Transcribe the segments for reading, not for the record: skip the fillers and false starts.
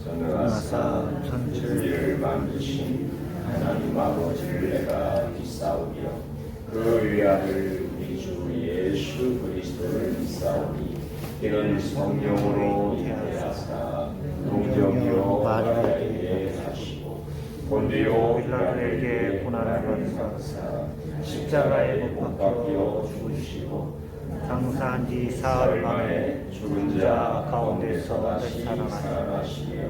전능하사 천지를 만드신 하나님 아버지를 내가 믿사오며 그 위아들 우리 주 예수 그리스도를 믿사오니 이는 성령으로 인하여사 동정녀 마리아에게 하시고 본디오 빌라도에게 고난을 받으사 십자가에 못 박혀 죽으시고 장사한 지 사흘 만에 죽은 자 가운데서 다시 살아나시며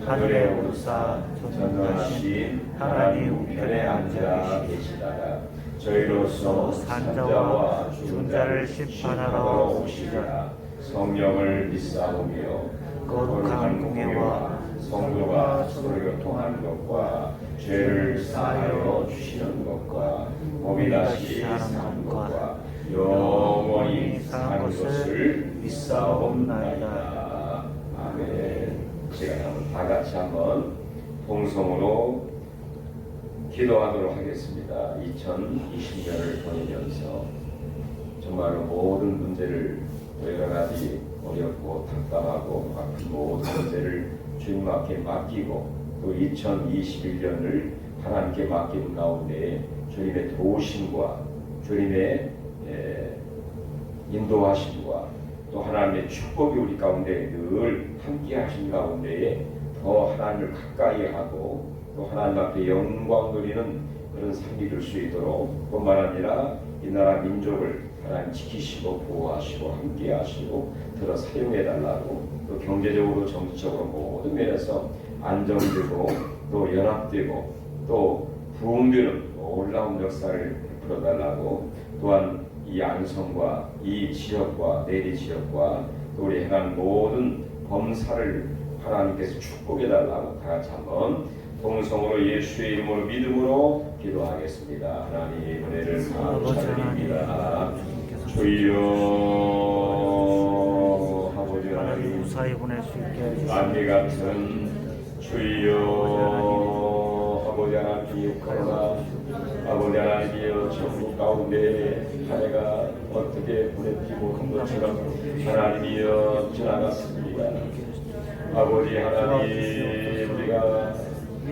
하늘에 오르사 전능하신 하나님 우편에 앉아 계시다가 저희로서 산자와 죽은 자를 심판하러 오시리라. 성령을 믿사오며 거룩한 공예와 성도가 서로 교통하는 것과 죄를 사하여 주시는 것과 몸이 다시 사는 것과 영원히 사는 것을 믿사옵나이다. 아멘. 제가 한번 다 같이 한번 통성으로 기도하도록 하겠습니다. 2020년을 보내면서 정말 모든 문제를 여러 가지 어렵고 답답하고 아픈 모든 문제를 주님 앞에 맡기고 또 2021년을 하나님께 맡기는 가운데 주님의 도우심과 주님의 인도하심과 또 하나님의 축복이 우리 가운데 늘 함께 하신 가운데에 더 하나님을 가까이 하고 또 하나님 앞에 영광 누리는 그런 삶이 될 수 있도록 뿐만 아니라 이 나라 민족을 하나님 지키시고 보호하시고 함께 하시고 들어 사용해 달라고 또 경제적으로 정치적으로 모든 면에서 안정되고 또 연합되고 또 부흥되는 놀라운 역사를 베풀어 달라고 또한 이 안성과 이 지역과 내리 지역과 또 우리 행한 모든 범사를 하나님께서 축복해 달라고 다 같이 한번 동성으로 예수의 이름으로 믿음으로 기도하겠습니다. 하나님 은혜를 감사드립니다. 주여 아버지 하나님 무사히 보낼 수 있게 만미 같은 주여 아버지 하나님 코로나 아버지 하나님이여 전국 가운데 한 해가 어떻게 보냈지 못한 것처럼 하나님이여 지나갔습니다. 아버지 하나님 우리가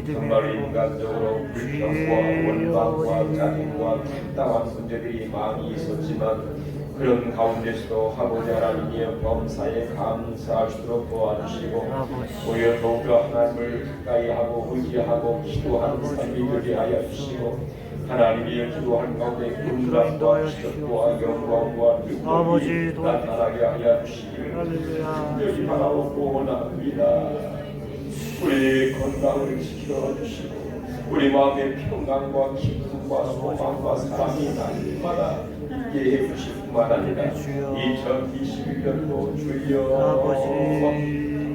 정말 인간적으로 불평과 원망과 짜증과 답답한 문제들이 많이 있었지만 그런 가운데서도 아버지 하나님이여 범사에 감사할 수 있도록 도와주시고 오히려 더욱더 하나님을 가까이 하고 의지하고 기도하는 삶이 되게 하여 주시고 하나님이여 기도하는 가운데 긍휼과 기적과 영광과 능력이 나타나게 하여 주시기를 간절히 바라고 원합니다. 우리 건강을 지켜주시고 우리 마음의 평강과 기쁨과 소망과 사랑이 날마다 있게 해주실 뿐만 아니라 2021년도 주여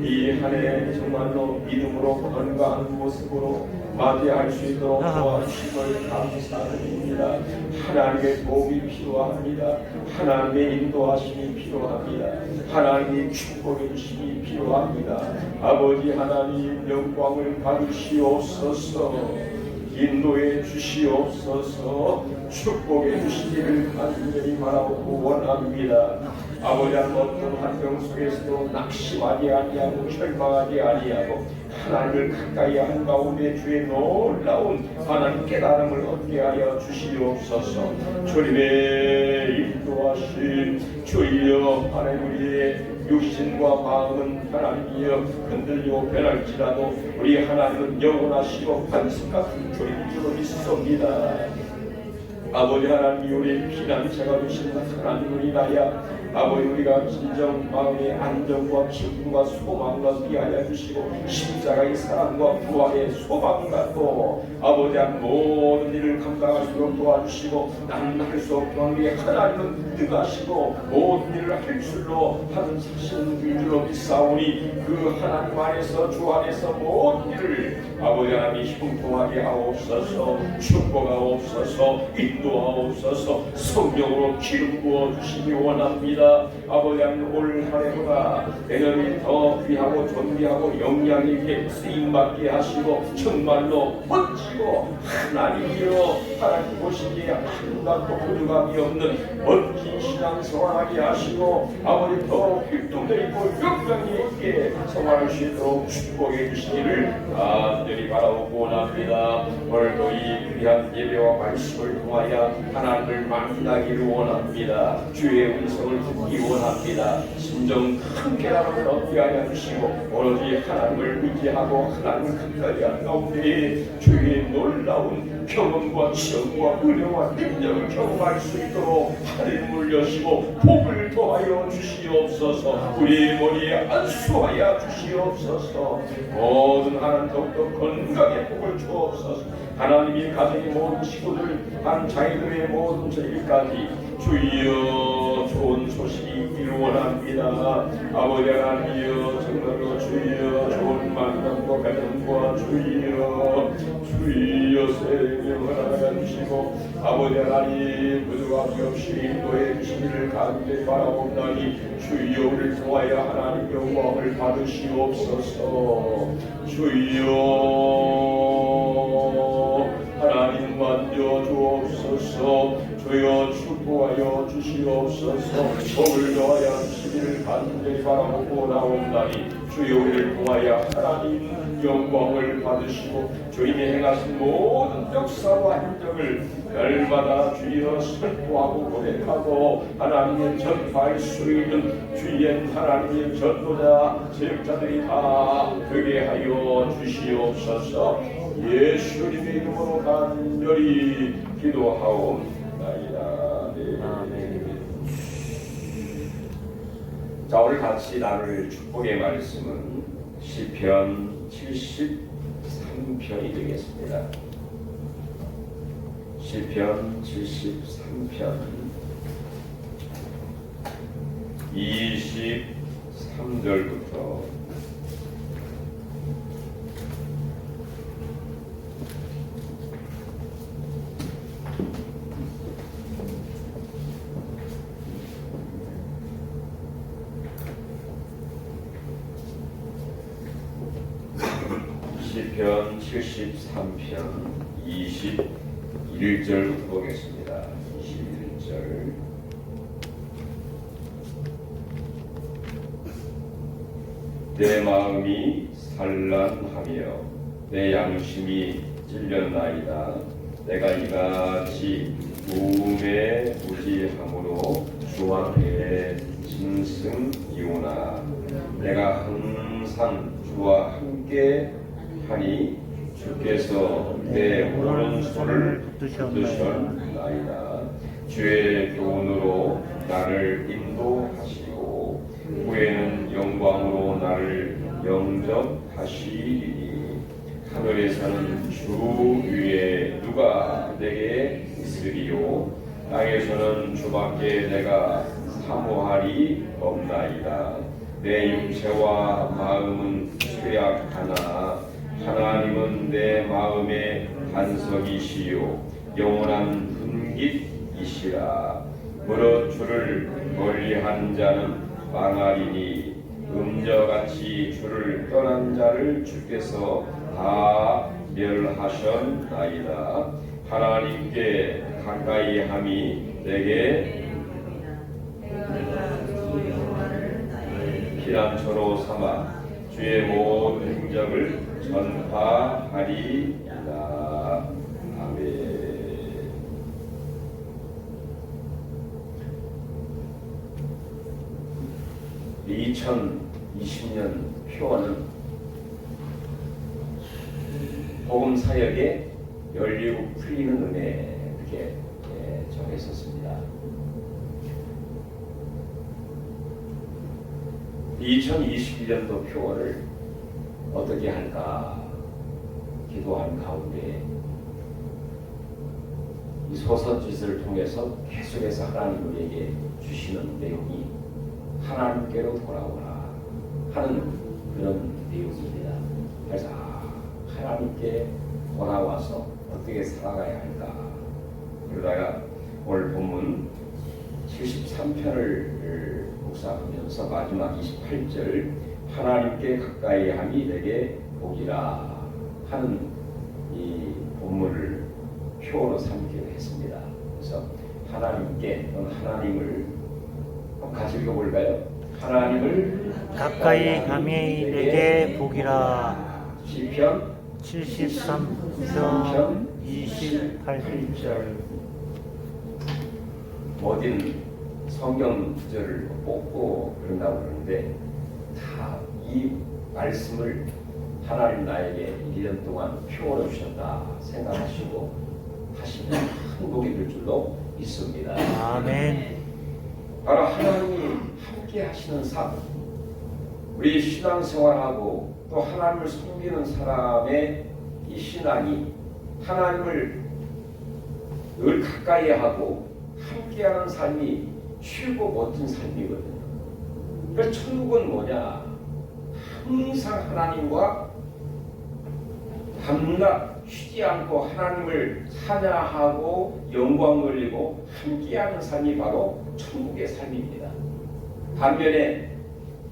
이 한 해 정말로 믿음으로 건강한 모습으로 맞이할 수 있도록 도와주심을 감사드립니다. 하나님의 도움이 필요합니다. 하나님의 인도하심이 필요합니다. 하나님의 축복해 주심이 필요합니다. 아버지 하나님 영광을 받으시옵소서. 인도해 주시옵소서. 축복해 주시기를 간절히 바라고 원합니다. 아버지 하나님 어떤 환경 속에서도 낙심하지 아니하고 절망하지 아니하고 하나님을 가까이 한 가운데 주의 놀라운 하나님 깨달음을 얻게 하여 주시옵소서. 주님의 인도하심 주여 하나님 우리의 육신과 마음은 하나님이여 흔들리고 변할지라도 우리 하나님은 영원하시고 반석 같은 주님 줄로 믿습니다. 아버지 하나님이 우리의 피난처가 되신 하나님을 인하여 아버지 우리가 진정 마음의 안정과 기쁨과 소망과 위하여 주시고 십자가의 사랑과 부활의 소망과 또 아버지 한 모든 일을 감당할 수 있도록 도와주시고 나는 할 수 없던 우리 하나님은 능하시고 모든 일을 할 줄로 하는 사실은 줄로 믿사오니 그 하나님 안에서 주 안에서 모든 일을 아버지 하나님이 형통하게 하옵소서. 축복하옵소서. 인도하옵소서. 성령으로 기름 부어 주시기 원합니다. 아버지 하나님 올 한해보다 내년이 더 귀하고 존귀하고 영향 있게 쓰임받게 하시고 정말로 멋지고 하나님이여 하나님 보시기에 한각도 부족함이 없는 멋진 신앙생활하게 하시고 아버지 더 필동도 있고 영광이 있게 생활할 수 있도록 축복해 주시기를 간절히 바라고 원합니다. 오늘도 이 귀한 예배와 말씀을 통하여 하나님을 만나기를 원합니다. 주의 음성을 듣기 원합니다. 심정 큰 깨달음을 얻게 하여 주시고 오로지 하나님을 의지하고 하나님을 가까이 한 가운데 주의 놀라운 경험과 지혜와 은혜와 능력을 경험할 수 있도록 하늘을 여시고 복을 더하여 주시옵소서. 우리 머리에 안수하여 주시옵소서. 모든 하나님 더욱더 건강의 복을 주옵소서. 하나님이 가정의 모든 식구들 한 자녀들의 모든 저희까지 주여 좋은 소식이 있기를 원합니다. 아버지 하나님이여 정말로 주여 좋은 만남과 가정과 주여 생명을 하나 주시고 아버지 하나님 부족함이 없이 인도해 주시기를 간절히 바라옵나니 주여 우리를 통하여 하나님 영광을 받으시옵소서. 주여 하나님 만져 주옵소서. 주여 축복하여 주시옵소서. 복을 더하여 주시기를 간절히 바라보고 나옵나니 주여 우리를 통하여 하나님 영광을 받으시고 주님이 행하신 모든 역사와 행적을 날마다 주여 선포하고 고백하고 하나님의 전파할 수 있는 주의 하나님의 전도자 제역자들이 다 되게 하여 주시옵소서. 예수님의 이름으로 간절히 기도하옵나이다. 아멘. 자, 오늘 같이 나눌 축복의 말씀은 시편 73편이 되겠습니다. 시편 73편 23절부터 73편 21절부터 보겠습니다. 21절 내 마음이 산란하며 내 양심이 찔렸나이다. 내가 이같이 무음에 무지함으로 주 앞에 짐승이오나 내가 항상 주와 함께 하니 주께서 내 오른손을 붙드셨나이다. 주의 교훈으로 나를 인도하시고 후에는 영광으로 나를 영접하시리니 하늘에서는 주 위에 누가 내게 있으리요 땅에서는 주밖에 내가 사모하리 없나이다. 내 육체와 마음은 쇠약하나 하나님은 내 마음의 반석이시요 영원한 분깃이시라. 무릇 주를 멀리한 자는 망하리니 음저같이 주를 떠난 자를 주께서 다 멸하셨나이다. 하나님께 가까이 함이 내게 피난처로 삼아 주의 모든 행적을 전파하리이다. 아멘. 2020년 표어는 복음 사역에 열리고 풀리는 은혜 이렇게 정했었습니다. 2021년도 표어를 어떻게 할까 기도한 가운데 이 소서짓을 통해서 계속해서 하나님 우리에게 주시는 내용이 하나님께로 돌아오라 하는 그런 내용입니다. 그래서 하나님께 돌아와서 어떻게 살아가야 할까 그러다가 오늘 본문 73편을 묵상하면서 마지막 28절 하나님께 가까이 함이 내게 복이라 하는 이 본문을 표로 삼기로 했습니다. 그래서 하나님께 또는 하나님을 같이 읽어볼까요? 하나님을 가까이 함이 내게 복이라. 시편 73편 28절. 모든 성경 구절을 뽑고 그런다고 그러는데 다 이 말씀을 하나님 나에게 1년 동안 표현해 주셨다 생각하시고 하시면 큰 복이 될 줄로 믿습니다. 아멘. 바로 하나님이 함께 하시는 삶, 우리 신앙생활하고 또 하나님을 섬기는 사람의 이 신앙이 하나님을 늘 가까이 하고 함께하는 삶이 최고 멋진 삶이거든요. 그래서 천국은 뭐냐? 항상 하나님과 밤낮 쉬지 않고 하나님을 찬양하고 영광 돌리고 함께하는 삶이 바로 천국의 삶입니다. 반면에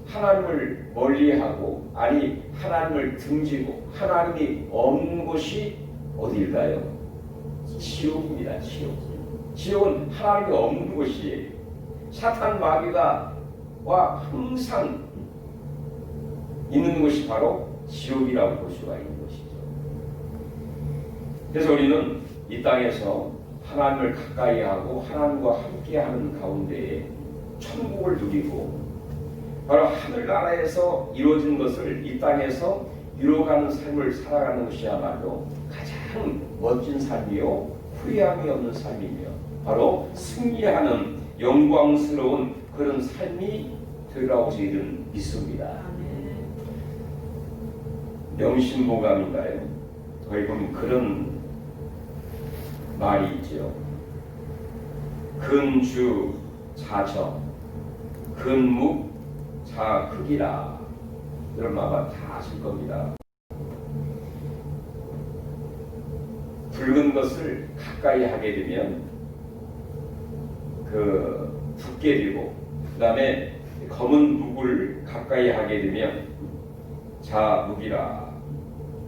하나님을 멀리하고 아니 하나님을 등지고 하나님이 없는 곳이 어디일까요? 지옥입니다. 지옥은 하나님이 없는 곳이에요. 사탄 마귀가 와 항상 있는 곳이 바로 지옥이라고 볼 수가 있는 것이죠. 그래서 우리는 이 땅에서 하나님을 가까이 하고 하나님과 함께하는 가운데에 천국을 누리고 바로 하늘나라에서 이루어진 것을 이 땅에서 이루어가는 삶을 살아가는 것이야말로 가장 멋진 삶이요 후회함이 없는 삶이며 바로 승리하는 영광스러운 그런 삶이 되리라고 저희들은 믿습니다. 명심보감인가요? 거기 보면 그런 말이 있죠. 근주 자정, 근묵 자흑이라. 여러분 아마 다 아실 겁니다. 붉은 것을 가까이 하게 되면 붓게 되고 그 다음에 검은 묵을 가까이 하게 되면 자묵이라.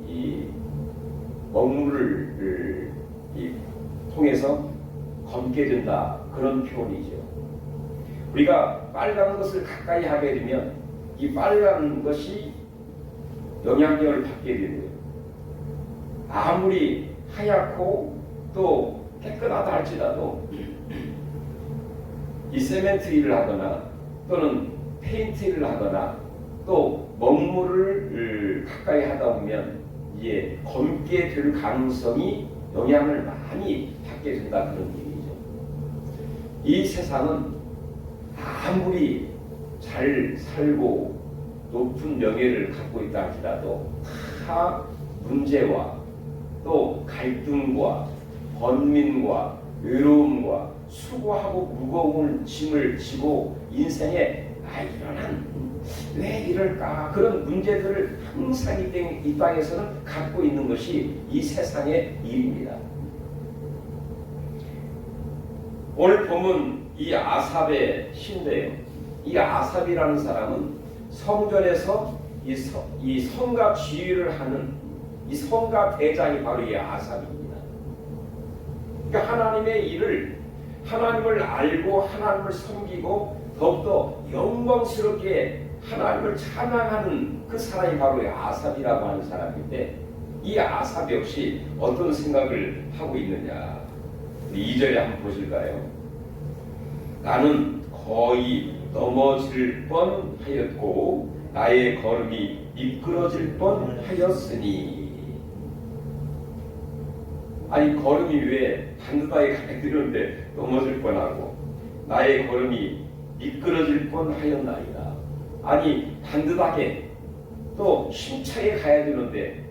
이 먹물을 통해서 검게 된다 그런 표현이죠. 우리가 빨간 것을 가까이 하게 되면 이 빨간 것이 영향력을 받게 되고요. 아무리 하얗고 또 깨끗하다 할지라도 이 세멘트 일을 하거나 또는 페인트 일을 하거나 또 먹물을 가까이 하다 보면 이게 검게 될 가능성이 영향을 많이 받게 된다 그런 얘기죠. 이 세상은 아무리 잘 살고 높은 명예를 갖고 있다 할지라도 다 문제와 또 갈등과 번민과 외로움과 수고하고 무거운 짐을 지고 인생에 왜 이럴까 그런 문제들을 항상 이 땅에서는 갖고 있는 것이 이 세상의 일입니다. 오늘 보면 이 아삽의 시인데요. 이 아삽이라는 사람은 성전에서 이 성가 지휘를 하는 이 성가 대장이 바로 이 아삽입니다. 그러니까 하나님의 일을 하나님을 알고 하나님을 섬기고 더욱더 영광스럽게 하나님을 찬양하는 그 사람이 바로 이 아삽이라고 하는 사람인데 이 아삽 역시 어떤 생각을 하고 있느냐. 2절에 한번 보실까요? 나는 거의 넘어질 뻔하였고 나의 걸음이 미끄러질 뻔하였으니. 아니 걸음이 왜 단단하게 가야 되는데 넘어질 뻔하고 나의 걸음이 미끄러질 뻔하였나이다. 아니 단단하게 또 힘차게 가야 되는데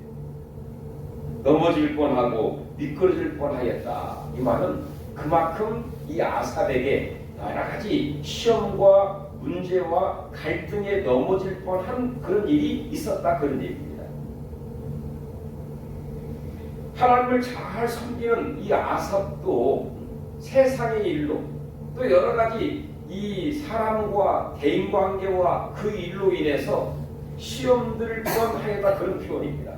넘어질 뻔하고 미끄러질 뻔하였다. 이 말은 그만큼 이 아삽에게 여러 가지 시험과 문제와 갈등에 넘어질 뻔한 그런 일이 있었다 그런 얘기입니다. 하나님을 잘 섬기는 이 아삽도 세상의 일로 또 여러 가지 이 사람과 대인관계와 그 일로 인해서 시험들을 구원하였다, 그런 표현입니다.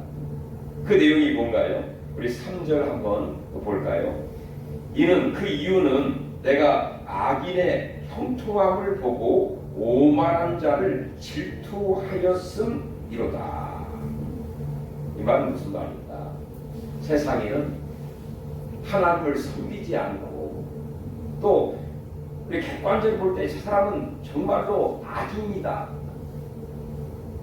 그 내용이 뭔가요? 우리 3절 한번 볼까요? 이는 그 이유는 내가 악인의 형통함을 보고 오만한 자를 질투하였음이로다. 이 말은 무슨 말입니까? 세상에는 하나님을 섬기지 않고 또 우리 객관적으로 볼 때 이 사람은 정말로 악인이다,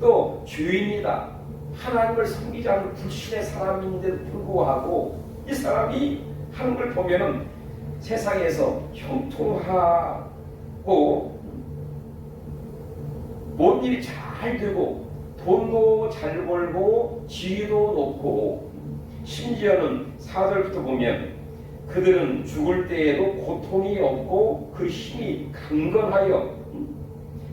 또 죄인이다, 하나님을 섬기지 않는 불신의 사람인데도 불구하고 이 사람이 하는 걸 보면은 세상에서 형통하고 모든 일이 잘 되고 돈도 잘 벌고 지위도 높고, 심지어는 4절부터 보면 그들은 죽을 때에도 고통이 없고 그 힘이 강건하여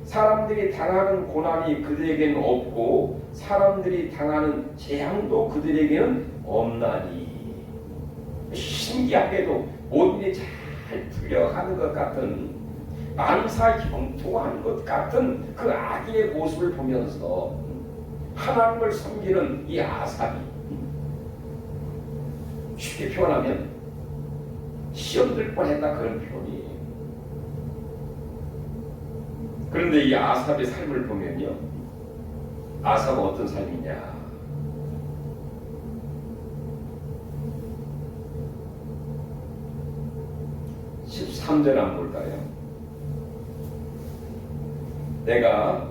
사람들이 당하는 고난이 그들에게는 없고 사람들이 당하는 재앙도 그들에게는 없나니. 신기하게도 모든 일이 잘 풀려가는 것 같은, 만사 형통한 것 같은 그 악인의 모습을 보면서 하나님을 섬기는 이 아삽이, 쉽게 표현하면 시험 들 뻔했다, 그런 표현이에요. 그런데 이 아삽의 삶을 보면요, 아삽은 어떤 삶이냐? 13절 한번 볼까요? 내가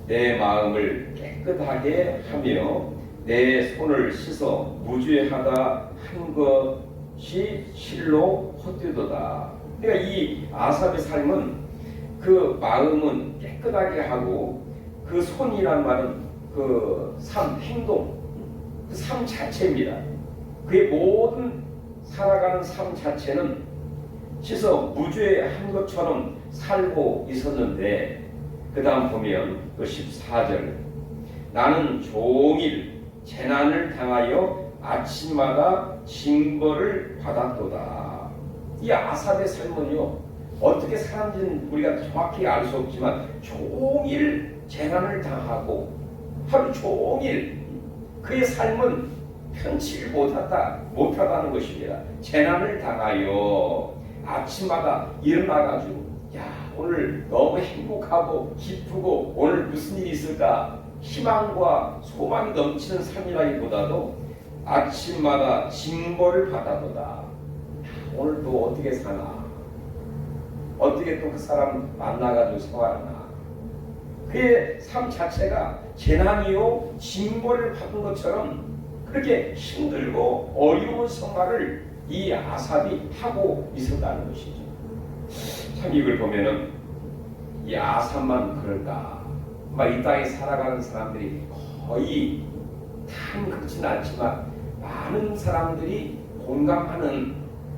내 마음을 깨끗하게 하며 내 손을 씻어 무죄하다 한 것이 실로 헛되도다. 그러니까 이 아삽의 삶은 그 마음은 깨끗하게 하고 그 손이란 말은 그 삶, 행동, 그 삶 자체입니다. 그의 모든 살아가는 삶 자체는 씻어 무죄한 것처럼 살고 있었는데, 그 다음 보면 그 14절, 나는 종일 재난을 당하여 아침마다 징벌을 받았도다. 이 아삽의 삶은요, 어떻게 살았는지는 우리가 정확히 알 수 없지만 종일 재난을 당하고 하루 종일 그의 삶은 편치를 못하다는 것입니다. 재난을 당하여 아침마다 일어나가지고, 야, 오늘 너무 행복하고 기쁘고 오늘 무슨 일이 있을까, 희망과 소망이 넘치는 삶이라기보다도 아침마다 징벌을 받아보다. 오늘 또 어떻게 사나, 어떻게 또 그 사람 만나가지고 생활하나. 그의 삶 자체가 재난이요 징벌을 받은 것처럼 그렇게 힘들고 어려운 생활을 이 아삽이 하고 있었다는 것이죠. 참 이걸 보면은 이 아삽만 그럴까? 이 땅에 살아가는 사람들이 거의 다 그렇진 않지만 많은 사람들이 공감하는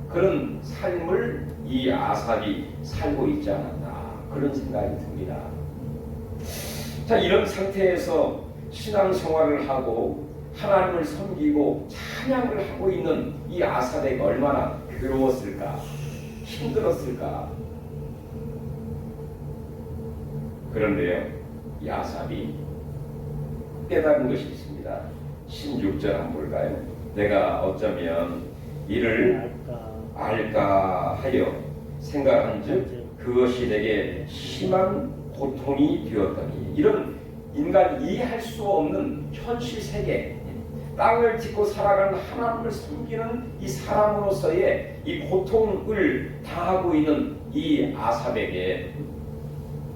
그런 삶을 이 아삽이 살고 있지 않았나, 그런 생각이 듭니다. 자, 이런 상태에서 신앙생활을 하고 하나님을 섬기고 찬양을 하고 있는 이 아삽에게 얼마나 괴로웠을까, 힘들었을까. 그런데요, 이 아삽이 깨달은 것이 있습니다. 16절 한번 볼까요? 내가 어쩌면 이를 알까 하여 생각한즉 그것이 내게 심한 고통이 되었더니. 이런 인간이 이해할 수 없는 현실 세계, 땅을 딛고 살아가는 하나님을 섬기는 이 사람으로서의 이 고통을 당하고 있는 이 아삽에게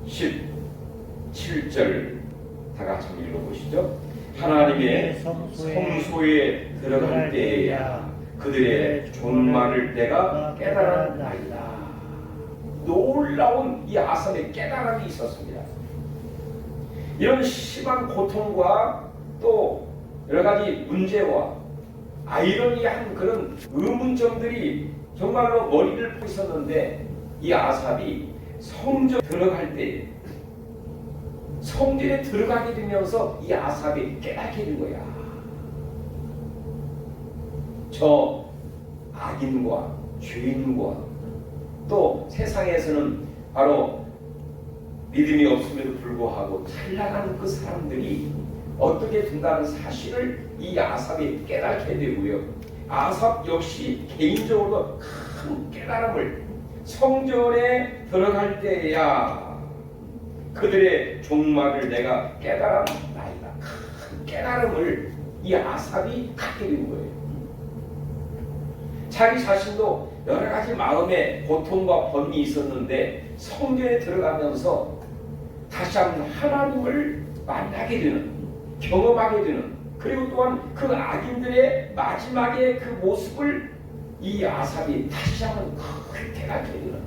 17절 다 같이 읽어보시죠. 하나님의 성소에 들어갈 때에야 그들의 종말을 내가 깨달았나이다. 놀라운 이 아삽의 깨달음이 있었습니다. 이런 심한 고통과 또 여러 가지 문제와 아이러니한 그런 의문점들이 정말로 머리를 푸고 있었는데, 이 아삽이 성전에 들어갈 때, 성전에 들어가게 되면서 이 아삽이 깨닫게 된 거야. 저 악인과 죄인과 또 세상에서는 바로 믿음이 없음에도 불구하고 잘 나가는 그 사람들이 어떻게 된다는 사실을 이 아삽이 깨닫게 되고요. 아삽 역시 개인적으로 큰 깨달음을 성전에 들어갈 때야 그들의 종말을 내가 깨달았나이다. 큰 깨달음을 이 아삽이 갖게 된 거예요. 자기 자신도 여러 가지 마음의 고통과 번이 있었는데 성전에 들어가면서 다시 한번 하나님을 만나게 되는, 경험하게 되는, 그리고 또한 그 악인들의 마지막의 그 모습을 이 아삽이 다시 한번 크게 깨닫게 되는.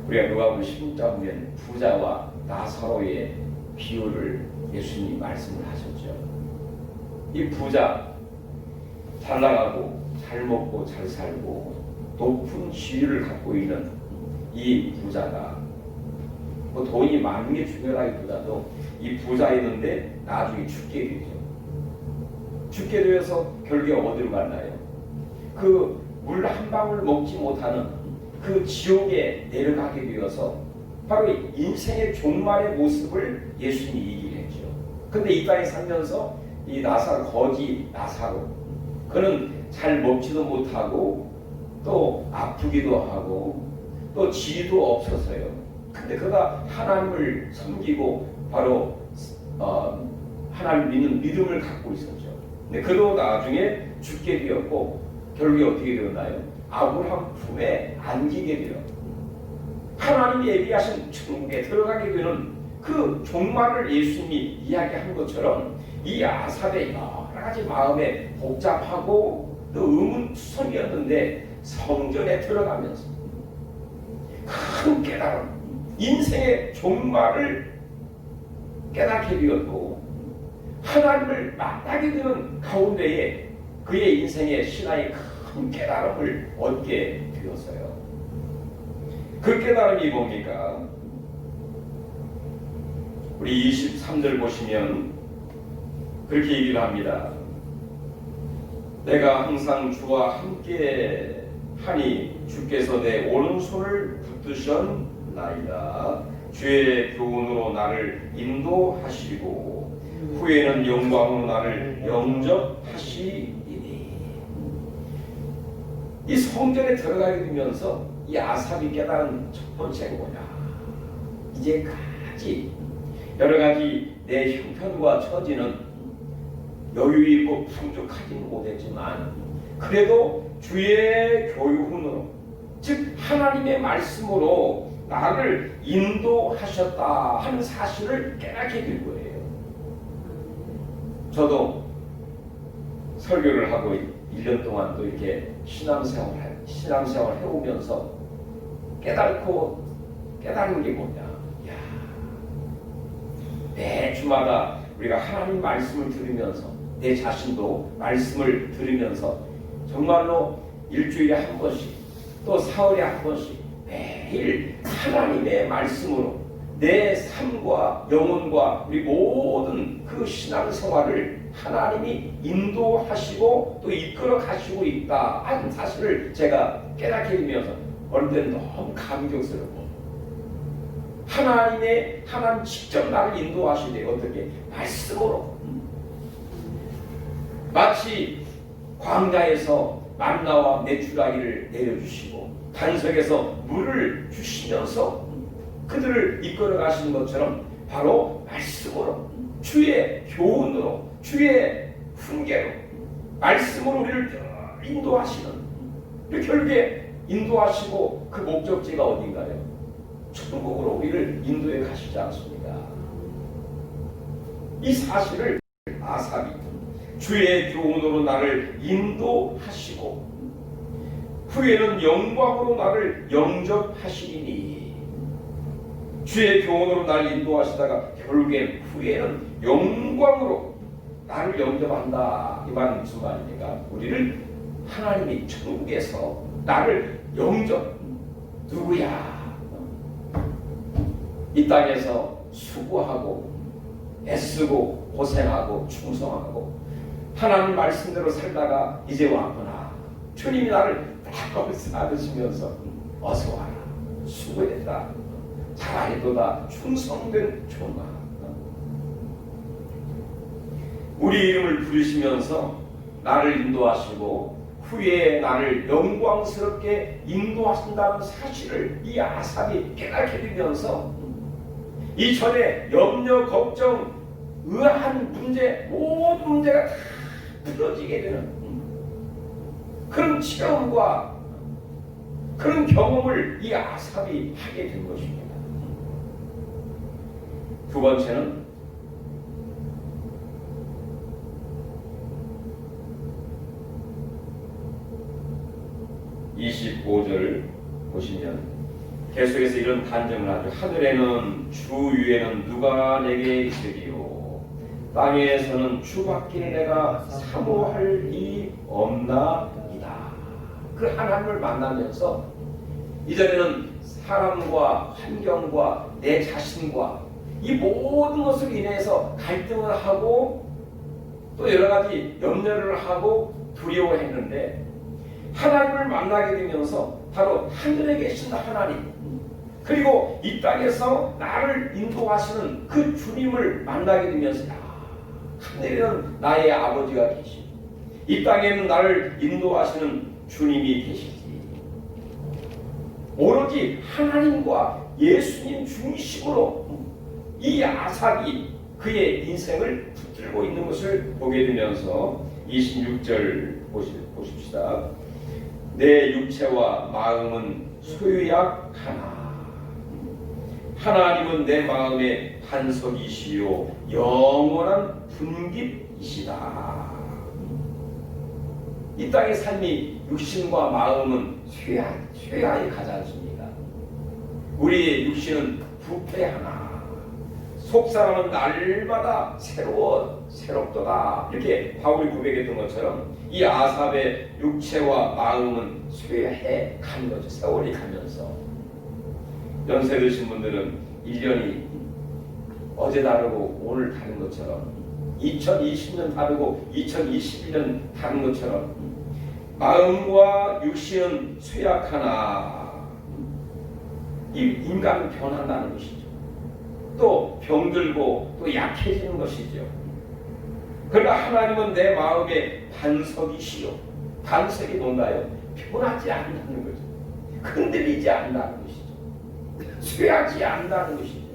우리가 누가복음 16장 보면 부자와 나사로의 비유를 예수님이 말씀을 하셨죠. 이 부자 잘 나가고 잘 먹고 잘 살고 높은 지위를 갖고 있는 이 부자가 뭐 돈이 많은 게 중요하기보다도 이 부자였는데 나중에 죽게 되죠. 죽게 되어서 결국에 어디로 갔나요? 그 물 한 방울 먹지 못하는 그 지옥에 내려가게 되어서 바로 인생의 종말의 모습을 예수님이 얘기를 했죠. 근데 이 땅에 살면서 이 거지 나사로 그는 잘 먹지도 못하고 또 아프기도 하고 또 지위도 없어서요. 근데 그가 하나님을 섬기고 바로 하나님 믿는 믿음을 갖고 있었죠. 근데 그도 나중에 죽게 되었고 결국에 어떻게 되었나요? 아브라함 품에 안기게 되어 하나님이 예비하신 천국에 들어가게 되는 그 종말을 예수님이 이야기한 것처럼 이 아삽의 여러 가지 마음에 복잡하고 또 의문투성이었는데 성전에 들어가면서 큰 깨달음, 인생의 종말을 깨닫게 되었고 하나님을 만나게 되는 가운데에 그의 인생의 신앙의 큰 깨달음을 얻게 되었어요. 그 깨달음이 뭡니까? 우리 23절 보시면 그렇게 얘기를 합니다. 내가 항상 주와 함께 하니 주께서 내 오른손을 붙드셨나이다. 주의 교훈으로 나를 인도하시고 후에는 영광으로 나를 영접하시리니. 이 성전에 들어가게 되면서 이 아삽이 깨달은 첫 번째가 뭐냐? 이제까지 여러 가지 내 형편과 처지는 여유 있고 풍족하지는 못했지만 그래도 주의 교훈으로, 즉 하나님의 말씀으로 나를 인도하셨다 하는 사실을 깨닫게 될 거예요. 저도 설교를 하고 1년 동안 또 이렇게 신앙생활 해오면서 깨달은 게 뭐냐? 매 주마다 우리가 하나님 말씀을 들으면서 내 자신도 말씀을 들으면서 정말로 일주일에 한 번씩 또 사흘에 한 번씩 매일 하나님의 말씀으로 내 삶과 영혼과 우리 모든 그 신앙생활을 하나님이 인도하시고 또 이끌어 가시고 있다 하는 사실을 제가 깨닫게 되면서 어느 때는 너무 감격스럽고 하나님 직접 나를 인도하시되 어떻게? 말씀으로. 마치 광야에서 만나와 메추라기를 내려주시고 반석에서 물을 주시면서 그들을 이끌어 가시는 것처럼 바로 말씀으로, 주의 교훈으로, 주의 훈계로 말씀으로 우리를 인도하시는, 결국에 인도하시고 그 목적지가 어딘가요? 천국으로 우리를 인도해 가시지 않습니까? 이 사실을 아삽이 주의 교훈으로 나를 인도하시고 후에는 영광으로 나를 영접하시리니, 주의 교훈으로 나를 인도하시다가 결국엔 후에는 영광으로 나를 영접한다. 이 말은 무슨 말입니까? 우리를 하나님이 천국에서 나를 영접, 누구야? 이 땅에서 수고하고 애쓰고 고생하고 충성하고 하나님 말씀대로 살다가 이제 왔구나. 주님이 나를 딱 거기서 받으시면서 어서 와라. 수고했다. 잘하였도다. 충성된 종아. 우리 이름을 부르시면서 나를 인도하시고 후에 나를 영광스럽게 인도하신다는 사실을 이 아삽이 깨닫게 되면서 이전에 염려, 걱정, 의아한 문제, 모든 문제가 다 풀어지게 되는 그런 체험과 그런 경험을 이 아삽이 하게 된 것입니다. 두 번째는 25절을 보시면 계속해서 이런 단정을 하죠. 하늘에는 주 위에는 누가 내게 있으리요 땅에서는 주밖에 내가 사모할 이 없나이다. 그 하나님을 만나면서 이전에는 사람과 환경과 내 자신과 이 모든 것을 인해서 갈등을 하고 또 여러 가지 염려를 하고 두려워했는데 하나님을 만나게 되면서 바로 하늘에 계신 하나님 그리고 이 땅에서 나를 인도하시는 그 주님을 만나게 되면서 하늘에는 나의 아버지가 계시고 이 땅에는 나를 인도하시는 주님이 계시지. 오로지 하나님과 예수님 중심으로 이 아삭이 그의 인생을 붙들고 있는 것을 보게 되면서 26절 보십시다. 내 육체와 마음은 소유약하나 하나님은 내 마음의 반석이시요 영원한 분깃이시다. 이 땅의 삶이 육신과 마음은 쇠하에 가지 않습니다. 우리의 육신은 부패하나 속사람은 날마다 새롭도다. 이렇게 바울이 고백했던 것처럼 이 아삽의 육체와 마음은 쇠해 가는 거죠. 세월이 가면서 연세 드신 분들은 1년이 어제 다르고 오늘 다른 것처럼 2020년 다르고 2021년 다른 것처럼 마음과 육신은 쇠약하나 이 인간은 변한다는 것이죠. 또 병들고 또 약해지는 것이죠. 그러나 하나님은 내 마음의 반석이시요. 반석이 뭔가요? 변하지 않는다는 거죠. 흔들리지 않는다는 것이죠. 쇠하지 않는다는 것이죠.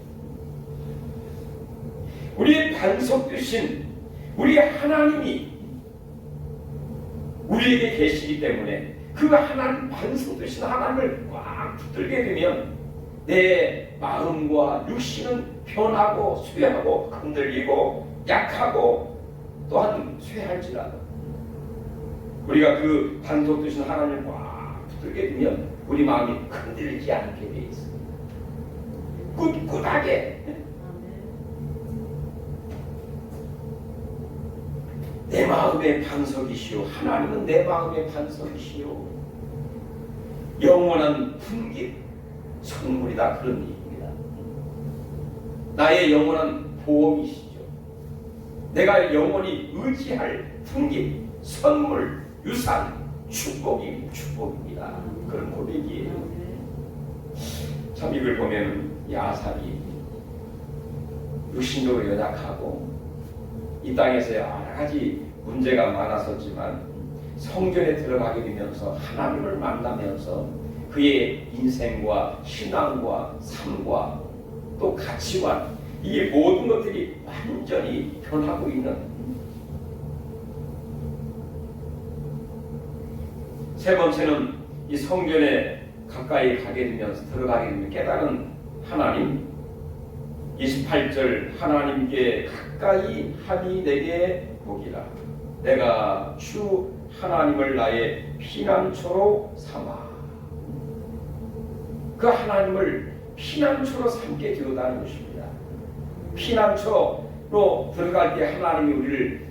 우리의 반석 되신 우리 하나님이 우리에게 계시기 때문에 그 하나님 반석 되신 하나님을 꽉 붙들게 되면 내 마음과 육신은 변하고 쇠하고 흔들리고 약하고 또한 쇠할지라도 우리가 그 반석 되신 하나님을 꽉 붙들게 되면 우리 마음이 흔들리지 않게 되어 있습니다. 꿋꿋하게 내 마음의 반석이시오. 하나님은 내 마음의 반석이시오. 영원한 분깃 선물이다. 그런 얘기입니다. 나의 영원한 보험이시죠. 내가 영원히 의지할 분깃, 선물, 유산, 축복입니다. 그런 고백이에요. 참 이걸 보면 이 아삽이 육신적으로 연약하고 이 땅에서 여러 가지 문제가 많았었지만 성전에 들어가게 되면서 하나님을 만나면서 그의 인생과 신앙과 삶과 또 가치관 이 모든 것들이 완전히 변하고 있는 세 번째는 이 성전에 가까이 가게 되면서 들어가게 되면 깨달은 하나님 28절 하나님께 가까이 하니 내게 복이라 내가 주 하나님을 나의 피난처로 삼아 그 하나님을 피난처로 삼게 되었다는 것입니다. 피난처로 들어갈 때 하나님이 우리를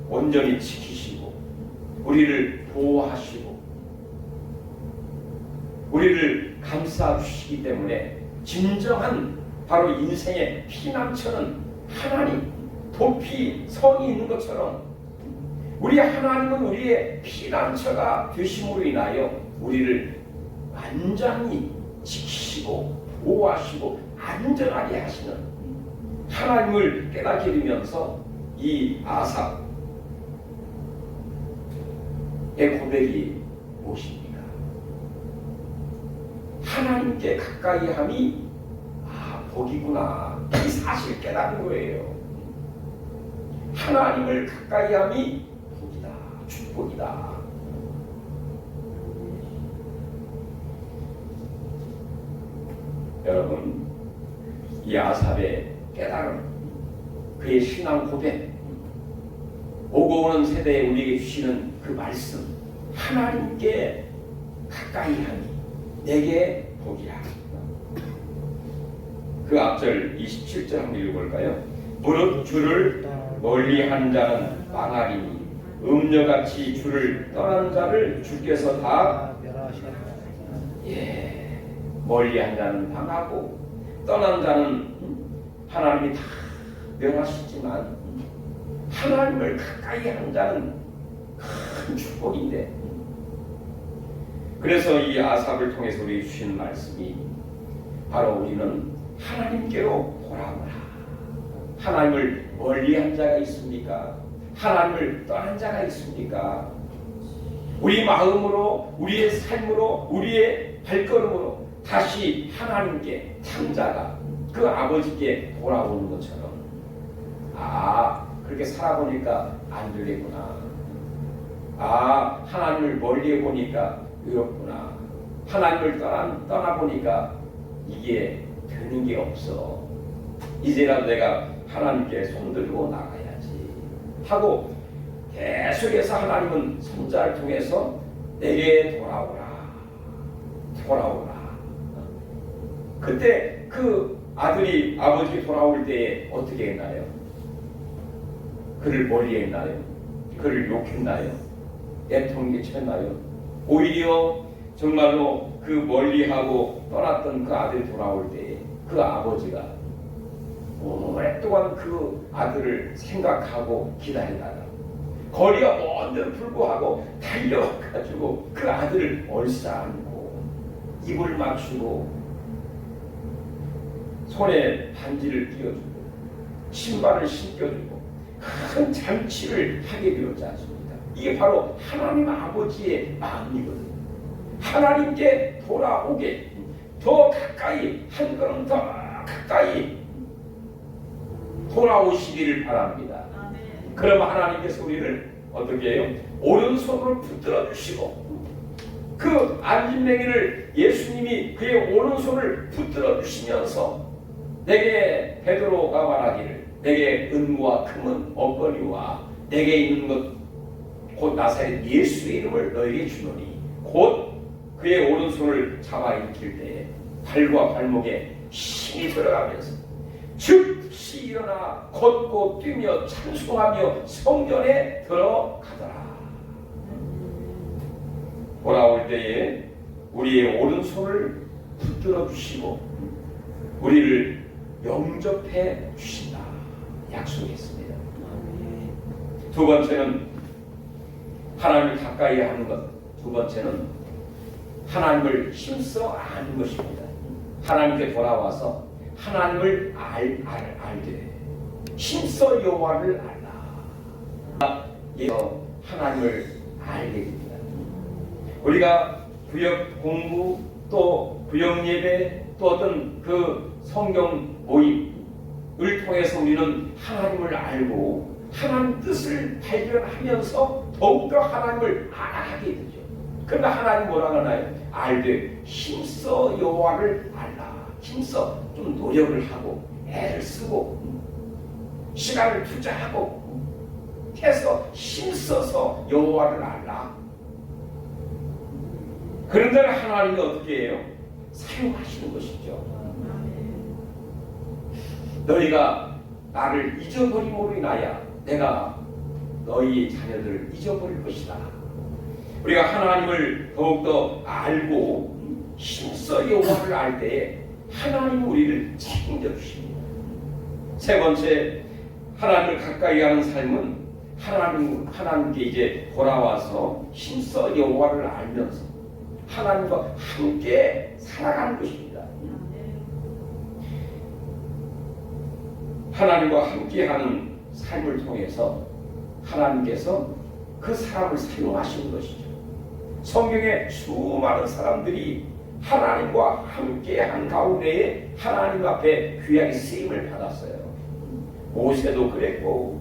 온전히 지키시고 우리를 보호하시고 우리를 감싸 주시기 때문에 진정한 바로 인생의 피난처는 하나님, 도피, 성이 있는 것처럼 우리 하나님은 우리의 피난처가 되심으로 인하여 우리를 완전히 지키시고 보호하시고 안전하게 하시는 하나님을 깨닫게 되면서 이 아삽의 고백이 무엇입니까? 하나님께 가까이 함이 복이구나, 이 사실 깨닫는 거예요. 하나님을 가까이 함이 복이다, 축복이다. 여러분, 이 아삽의 깨달음, 그의 신앙 고백, 오고 오는 세대에 우리에게 주시는 그 말씀, 하나님께 가까이 하니 내게 복이라. 그 앞절 27절 한번 읽어볼까요? 무릇 주를 멀리한 자는 망하리니 음녀같이 주를 떠난 자를 주께서 다 멀리한 자는 망하고 떠난 자는 하나님이 다 멸하시지만 하나님을 가까이 하는 자는 큰 축복인데, 그래서 이 아삽을 통해서 우리 주시는 말씀이 바로 우리는 하나님께로 돌아오라. 하나님을 멀리한 자가 있습니까? 하나님을 떠난 자가 있습니까? 우리 마음으로, 우리의 삶으로, 우리의 발걸음으로 다시 하나님께, 창자가 그 아버지께 돌아오는 것처럼, 그렇게 살아보니까 안 되겠구나. 하나님을 멀리 보니까 외롭구나. 하나님을 떠나보니까 이게 되는 게 없어. 이제라도 내가 하나님께 손들고 나가야지 하고 계속해서 하나님은 손자를 통해서 내게 돌아오라. 그때 그 아들이 아버지께 돌아올 때에 어떻게 했나요? 그를 멀리했나요? 그를 욕했나요? 애통기쳤나요? 오히려 정말로 그 멀리하고 떠났던 그 아들이 돌아올 때에 그 아버지가 오랫동안 그 아들을 생각하고 기다리다가 거리가 먼데도 불구하고 달려가지고 그 아들을 얼싸안고 입을 맞추고 손에 반지를 끼워주고 신발을 신겨주고 큰 잔치를 하게 되었지 않습니까? 이게 바로 하나님 아버지의 마음이거든요. 하나님께 돌아오게, 더 가까이, 한 걸음 더 가까이 돌아오시기를 바랍니다. 그럼 하나님께서 우리를 어떻게 해요? 오른손으로 붙들어 주시고, 그 안진뱅이를 예수님이 그의 오른손을 붙들어 주시면서 내게 베드로가 말하기를, 내게 은과 금은 없거니와 내게 있는 것 곧 나사렛 예수의 이름을 너에게 주노니, 곧 그의 오른손을 잡아 일으킬 때에 발과 발목에 힘이 들어가면서 즉시 일어나 걷고 뛰며 찬송하며 성전에 들어가더라. 돌아올 때에 우리의 오른손을 붙들어 주시고 우리를 영접해 주신다 약속했습니다. 두 번째는 하나님을 가까이 하는 것, 두 번째는 하나님을 힘써 아는 것입니다. 하나님께 돌아와서 하나님을 알게, 힘써 여호와를 알라. 하나님을 알게 됩니다. 우리가 구역 공부, 또 구역 예배, 또 어떤 그 성경 모임을 통해서 우리는 하나님을 알고 하나님 뜻을 발견하면서 더욱더 하나님을 알아가게 되죠. 그러나 하나님 뭐라 하나요? 알되 힘써 여호와를 알라. 힘써 좀 노력을 하고 애를 쓰고 시간을 투자하고 해서 힘써서 여호와를 알라. 그런데 하나님이 어떻게 해요? 사용하시는 것이죠. 너희가 나를 잊어버림으로 인하여 내가 너희 자녀들을 잊어버릴 것이다. 우리가 하나님을 더욱더 알고 힘써 여호와를 알 때에 하나님 우리를 책임져 주십니다. 세 번째, 하나님을 가까이 하는 삶은 하나님께 이제 돌아와서 힘써 여호와를 알면서 하나님과 함께 살아가는 것입니다. 하나님과 함께하는 삶을 통해서 하나님께서 그 사람을 사용하시는 것이죠. 성경에 수많은 사람들이 하나님과 함께한 가운데에 하나님 앞에 귀하게 쓰임을 받았어요. 모세도 그랬고,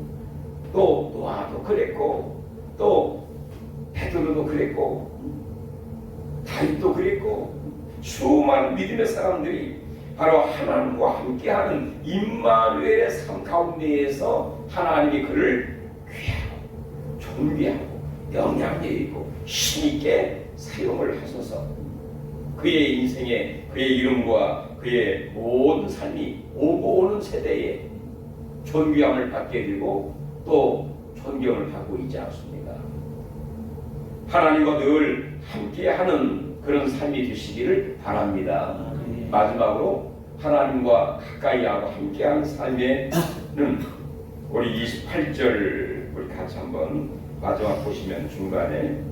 또 노아도 그랬고, 또 베드로도 그랬고, 다윗도 그랬고, 수많은 믿음의 사람들이 바로 하나님과 함께하는 임마누엘의 삶 가운데에서 하나님이 그를 귀하고 존귀하고 영향력 있고 힘있게 사용을 하셔서 그의 인생에 그의 이름과 그의 모든 삶이 오고 오는 세대에 존귀함을 받게 되고 또 존경을 받고 있지 않습니까? 하나님과 늘 함께하는 그런 삶이 되시기를 바랍니다. 마지막으로 하나님과 가까이하고 함께하는 삶에는 우리 28절 우리 같이 한번 마지막 보시면 중간에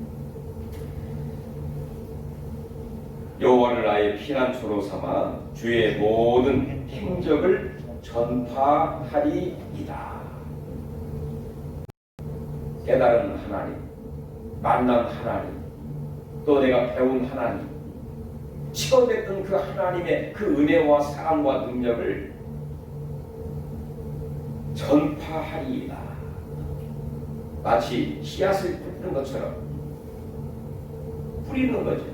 여호와를 나의 피난처로 삼아 주의 모든 행적을 전파하리이다. 깨달은 하나님, 만난 하나님, 또 내가 배운 하나님, 체험했던 그 하나님의 그 은혜와 사랑과 능력을 전파하리이다. 마치 씨앗을 뿌리는 것처럼 뿌리는 거죠.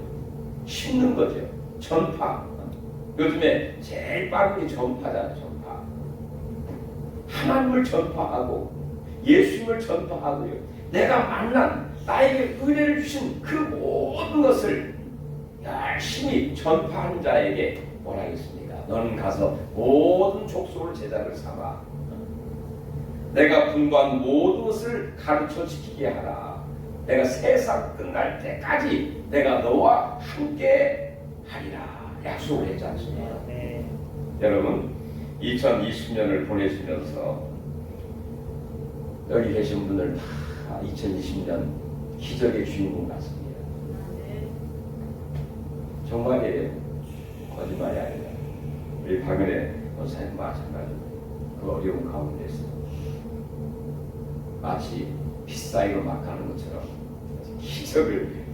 심는 거죠. 전파. 요즘에 제일 빠른 게 전파잖아요. 전파. 하나님을 전파하고 예수님을 전파하고요. 내가 만난 나에게 은혜를 주신 그 모든 것을 열심히 전파하는 자에게 뭐라 했습니까? 너는 가서 모든 족속을 제자를 삼아 내가 분부한 모든 것을 가르쳐 지키게 하라. 내가 세상 끝날 때까지 내가 너와 함께 하리라 약속을 했지 않습니까? 네. 여러분 2020년을 보내시면서 여기 계신 분들 다 2020년 기적의 주인공 같습니다. 정말이에요. 거짓말이 아니라 우리 박은혜 원사님 마찬가지로 그 어려운 가운데서 마치 빗사이로 막 가는 것처럼 기적을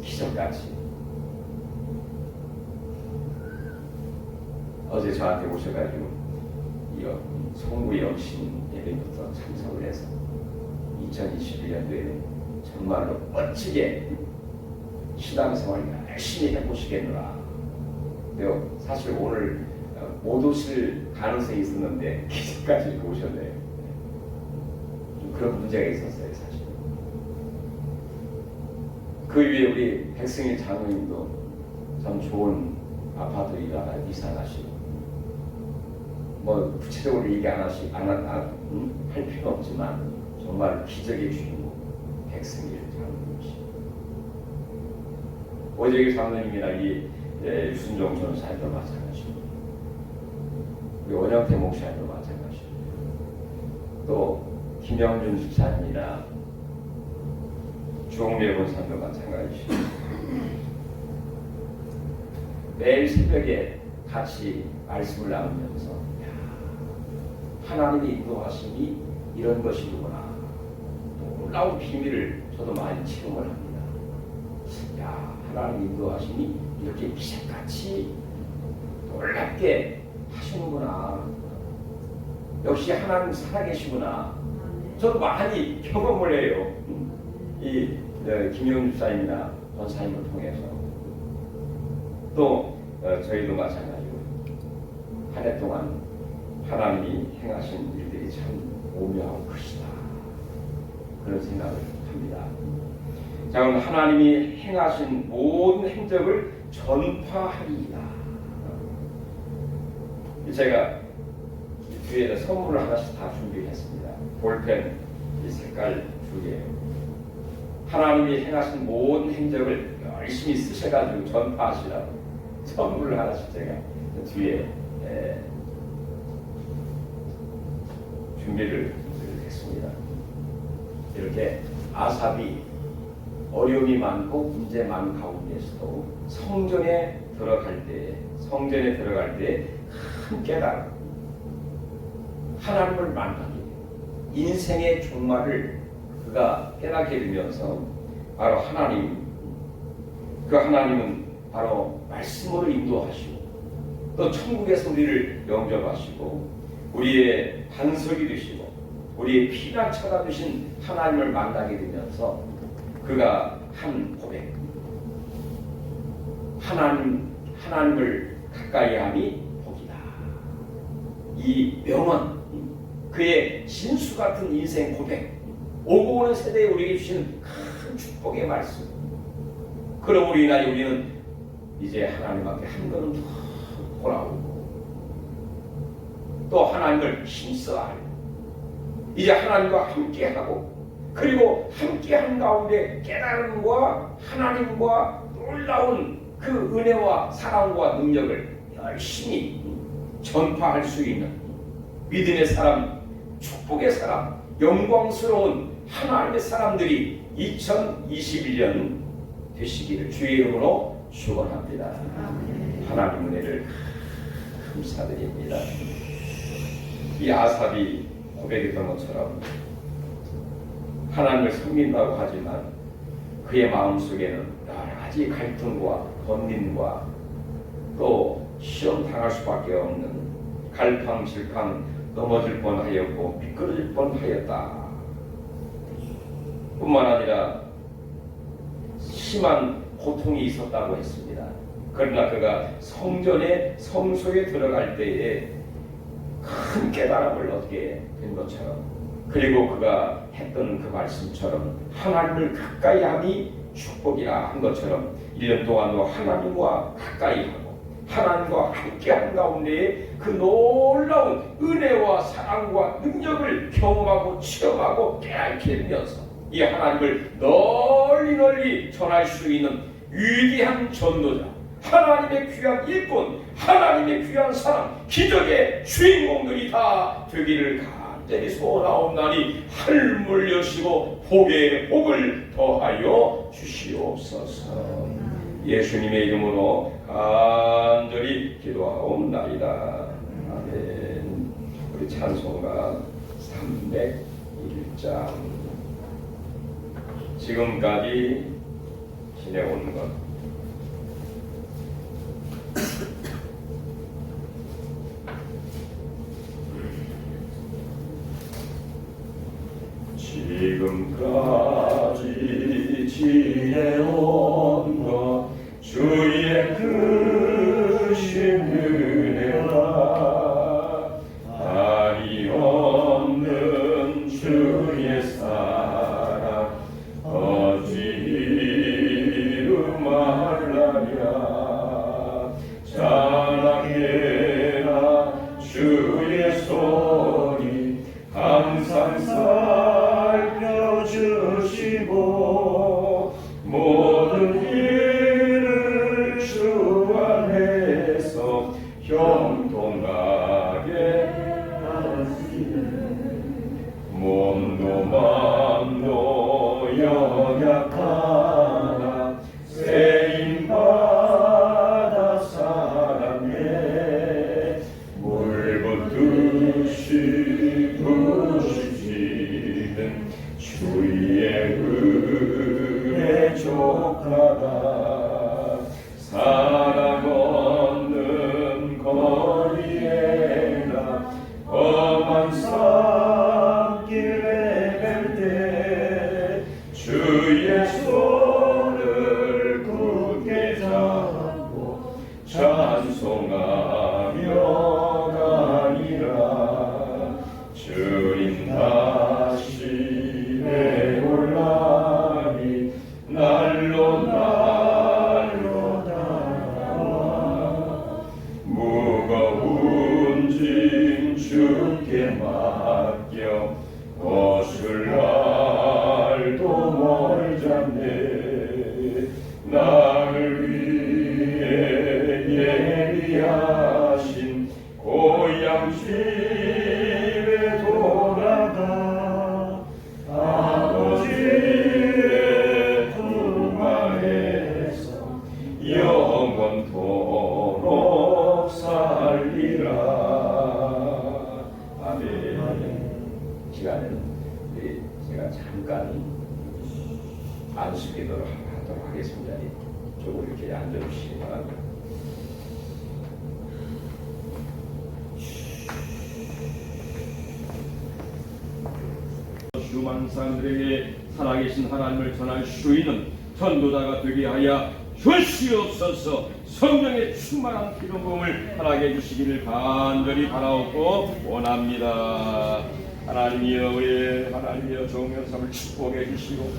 기적같이 어제 저한테 오셔가지고 이거 송구 영신 예배부터 참석을 해서 2021년도에는 정말로 멋지게 신앙생활 열심히 해보시겠노라. 사실 오늘 못 오실 가능성이 있었는데 기적까지 이렇게 오셨네요. 좀 그런 문제가 있었어요, 사실. 그 위에 우리 백승일 장로님도 참 좋은 아파트 이사 가시고 뭐 구체적으로 얘기 할 필요 없지만 정말 기적의 주인공 백승일 장로님이시고 오재길 장로님이나 이 유순종 전사님도 마찬가지고 우리 원영태 목사님도 마찬가지고 또 김영준 집사님이나 주홍래 권사님도 마찬가지고 매일 새벽에 같이 말씀을 나누면서 하나님의 인도하심이 이런 것이구나. 놀라운 비밀을 저도 많이 체험을 합니다. 하나님 인도하심이 이렇게 기적같이 놀랍게 하시는구나. 역시 하나님 살아계시구나. 저도 많이 경험을 해요. 이 김영준 사님이나 전사님을 통해서 또 저희도 마찬가지로 한 해 동안 하나님이 행하신 일들이 참 오묘하고 크시다. 그런 생각을 합니다. 자, 그럼 하나님이 행하신 모든 행적을 전파하리이다. 제가 뒤에 선물을 하나씩 다 준비했습니다. 볼펜 이 색깔 2개. 하나님이 행하신 모든 행적을 열심히 쓰셔가지고 전파하시라고 선물을 하나씩 제가 뒤에 준비를 했습니다. 이렇게 아삽이 어려움이 많고 문제 많은 가운데서도 성전에 들어갈 때 큰 깨달음, 하나님을 만나게 인생의 종말을 그가 깨닫게 되면서 바로 하나님, 그 하나님은 바로 말씀으로 인도하시고 또 천국에서 우리를 영접하시고 우리의 반석이 되시고 우리의 피난처가 되신 하나님을 만나게 되면서 그가 한 고백, 하나님을 가까이함이 복이다. 이 명언, 그의 진수 같은 인생 고백, 오고 오는 세대에 우리에게 주시는 큰 축복의 말씀. 그러므로 인하여 우리는 이제 하나님 앞에 한 걸음 더 돌아오고 또 하나님을 힘써 알고 이제 하나님과 함께하고 그리고 함께한 가운데 깨달음과 하나님과 놀라운 그 은혜와 사랑과 능력을 열심히 전파할 수 있는 믿음의 사람, 축복의 사람, 영광스러운 하나님의 사람들이 2021년 되시기를 주의 이름으로 축원합니다. 하나님 은혜를 감사드립니다. 이 아삽이 고백했던 것처럼 하나님을 섬긴다고 하지만 그의 마음속에는 여러 가지 갈등과 번민과 또 시험 당할 수밖에 없는 갈팡질팡 넘어질 뻔하였고 미끄러질 뻔하였다. 뿐만 아니라 심한 고통이 있었다고 했습니다. 그러나 그가 성소에 들어갈 때에 큰 깨달음을 얻게 된 것처럼 그리고 그가 했던 그 말씀처럼 하나님을 가까이 함이 축복이라 한 것처럼 1년 동안도 하나님과 가까이 하고 하나님과 함께하는 가운데에 그 놀라운 은혜와 사랑과 능력을 경험하고 체험하고 깨닫게 되면서 이 하나님을 널리 전할 수 있는 위대한 전도자, 하나님의 귀한 일꾼, 하나님의 귀한 사람, 기적의 주인공들이 다 되기를 간절히 소원하옵나니 하늘 여시고 복에 복을 더하여 주시옵소서. 예수님의 이름으로 간절히 기도하옵나이다. 아멘. 우리 찬송가 301장 지금까지 지내온 것 지금까지 지내온 것 주의 크신 은혜와 한이 없는 주의 사랑 어찌 이루말라랴 자랑해라 주의 손이 항상 살펴주시고 모든 일을 주 안에서 형통하게 하시네 몸도 마음도 연약하나 세임받아 살았네 물붓듯이 부시는 주의 은혜 족하다 사랑 없는 거리에나 험한 산길에 갈 때 주의 손을 굳게 잡고 찬송하며 가리라 주님 다시 내올라니 날로 달아와 무거운 짐 주께 맡겨 거슬 날도 멀잖네 나를 위해 예비하신 고향 집에 돌아가 아버지의 품 안에서 영원토록 살리라. 아멘. 잠깐 안수기도를 하도록 하겠습니다. 조금 이렇게 앉아주시기 바랍니다. 수많은 사람들에게 살아계신 하나님을 전할 수 있는 전도자가 되게 하여 주시옵소서. 성령의 충만한 기름 부음을 하나님께 주시기를 간절히 바라옵고 원합니다. 하나님이여, 우리 하나님이여, 좋은 삶을 축복해 주시고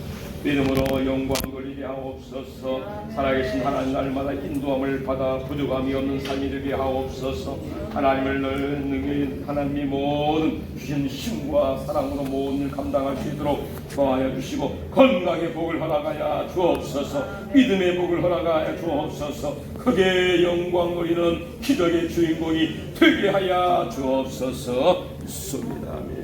믿음으로 영광 돌리게 하옵소서. 살아계신 하나님, 날마다 인도함을 받아 부족함이 없는 삶이 되게 하옵소서. 하나님을 능히 하나님이 모든 주신 힘과 사랑으로 모든 일 감당할 수 있도록 도와여 주시고 건강의 복을 허락하여 주옵소서. 믿음의 복을 허락하여 주옵소서. 크게 영광 돌리는 기적의 주인공이 되게 하여 주옵소서. 믿습니다. 아멘.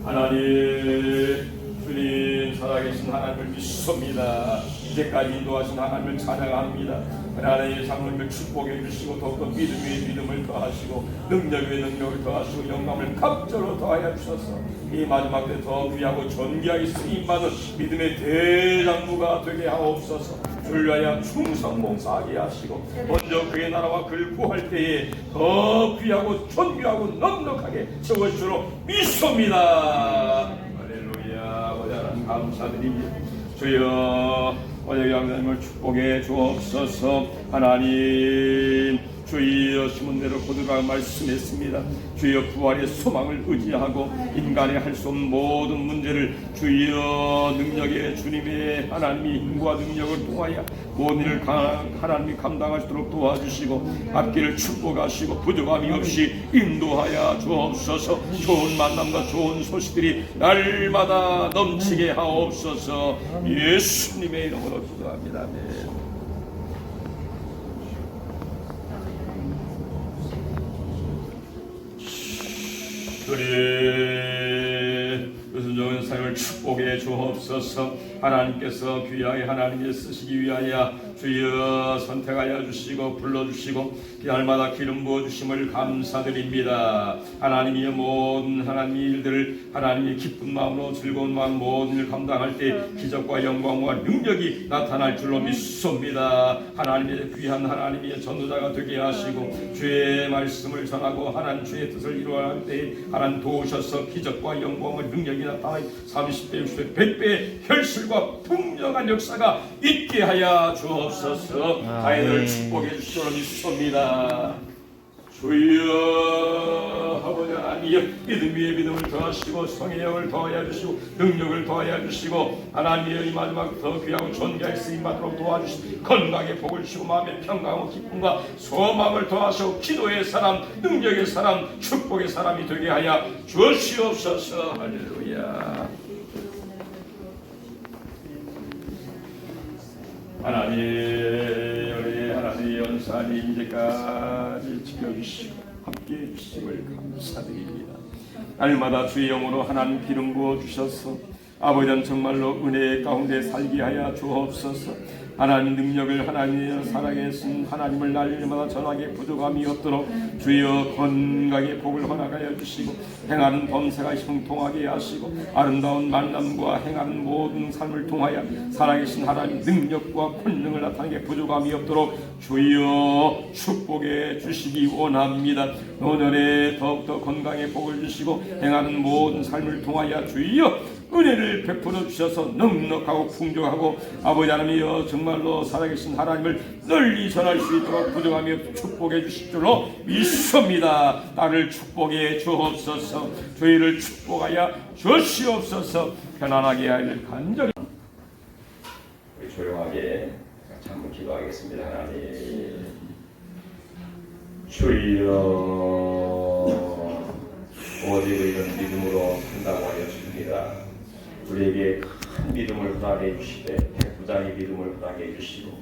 하나님, 주님 살아계신 하나님을 믿습니다. 이제까지 인도하신 하나님을 찬양합니다. 하나님의 장로님을 축복해 주시고 더욱더 믿음의 믿음을 더하시고 능력의 능력을 더하시고 영감을 갑절로 더하여 주셔서 이 마지막 때 더 귀하고 존귀하게 쓰임받은 믿음의 대장부가 되게 하옵소서. 주를 위하여 충성 봉사하게 하시고 먼저 그의 나라와 그를 구할 때에 더 귀하고 존귀하고 넉넉하게 채워줄 줄로 믿습니다. 하나님 감사드립니다. 주여, 오늘 양자님을 축복해 주옵소서. 하나님, 주여 시문대로 고두가 말씀했습니다. 주여 부활의 소망을 의지하고 인간이 할 수 없는 모든 문제를 주여 능력의 주님의 하나님이 힘과 능력을 통하여 모든 일을 하나님이 감당하시도록 도와주시고 앞길을 축복하시고 부족함이 없이 인도하여 주옵소서. 좋은 만남과 좋은 소식들이 날마다 넘치게 하옵소서. 예수님의 이름으로 기도합니다. 아멘. 주님, 의순종의 삶을 축복해 주옵소서. 하나님께서 귀하게 하나님의 쓰시기 위하여 주여 선택하여 주시고 불러주시고 날마다 기름 부어주심을 감사드립니다. 하나님의 모든 하나님의 일들을 하나님의 기쁜 마음으로 즐거운 마음 모든 일을 감당할 때 기적과 영광과 능력이 나타날 줄로 믿습니다. 하나님의 귀한 하나님의 전도자가 되게 하시고 주의 말씀을 전하고 하나님 주의 뜻을 이루어갈 때 하나님 도우셔서 기적과 영광과 능력이 나타나 30배, 60배, 100배 혈실과 풍성한 역사가 있게 하여 주옵소서. 아이들을 축복해 주시도록 믿습니다. 주여, 아버지 하나님, 믿음 위에 믿음을 더하시고 성의 영을 더하여 주시고 능력을 더하여 주시고 하나님의 이 마지막 더 귀하고 존귀하게 쓰임받도록 도와주시고 건강의 복을 주시고 마음의 평강과 기쁨과 소망을 더하시고 기도의 사람, 능력의 사람, 축복의 사람이 되게 하여 주시옵소서. 할렐루야. 하나님, 우리 하나님의 연사님 이제까지 지켜주시고 함께해 주심을 감사드립니다. 날마다 주의 영으로 하나님 기름 부어 주셔서 아버지는 정말로 은혜 가운데 살게 하여 주옵소서. 하나님 능력을 하나님의 사랑에 쓴 하나님을 날마다 전하게 부족함이 없도록 주여 건강의 복을 허락하여 주시고 행하는 범사가 형통하게 하시고 아름다운 만남과 행하는 모든 삶을 통하여 살아계신 하나님 능력과 권능을 나타내게 부족함이 없도록 주여 축복해 주시기 원합니다. 노년에 더욱더 건강의 복을 주시고 행하는 모든 삶을 통하여 주여 은혜를 베풀어 주셔서 넉넉하고 풍족하고 아버지 하나님이여 정말로 살아계신 하나님을 널리 전할 수 있도록 부족함이 없이 축복해 주실 줄로 믿습니다. 나를 축복해 주옵소서. 저희를 축복하여 주시옵소서. 편안하게 하기를 간절히 우리 조용하게 잠깐 기도하겠습니다. 하나님 주여 오직 이런 믿음으로 산다고 하여 줍니다. 우리에게 큰 믿음을 허락해 주시되 백부장의 믿음을 허락해 주시고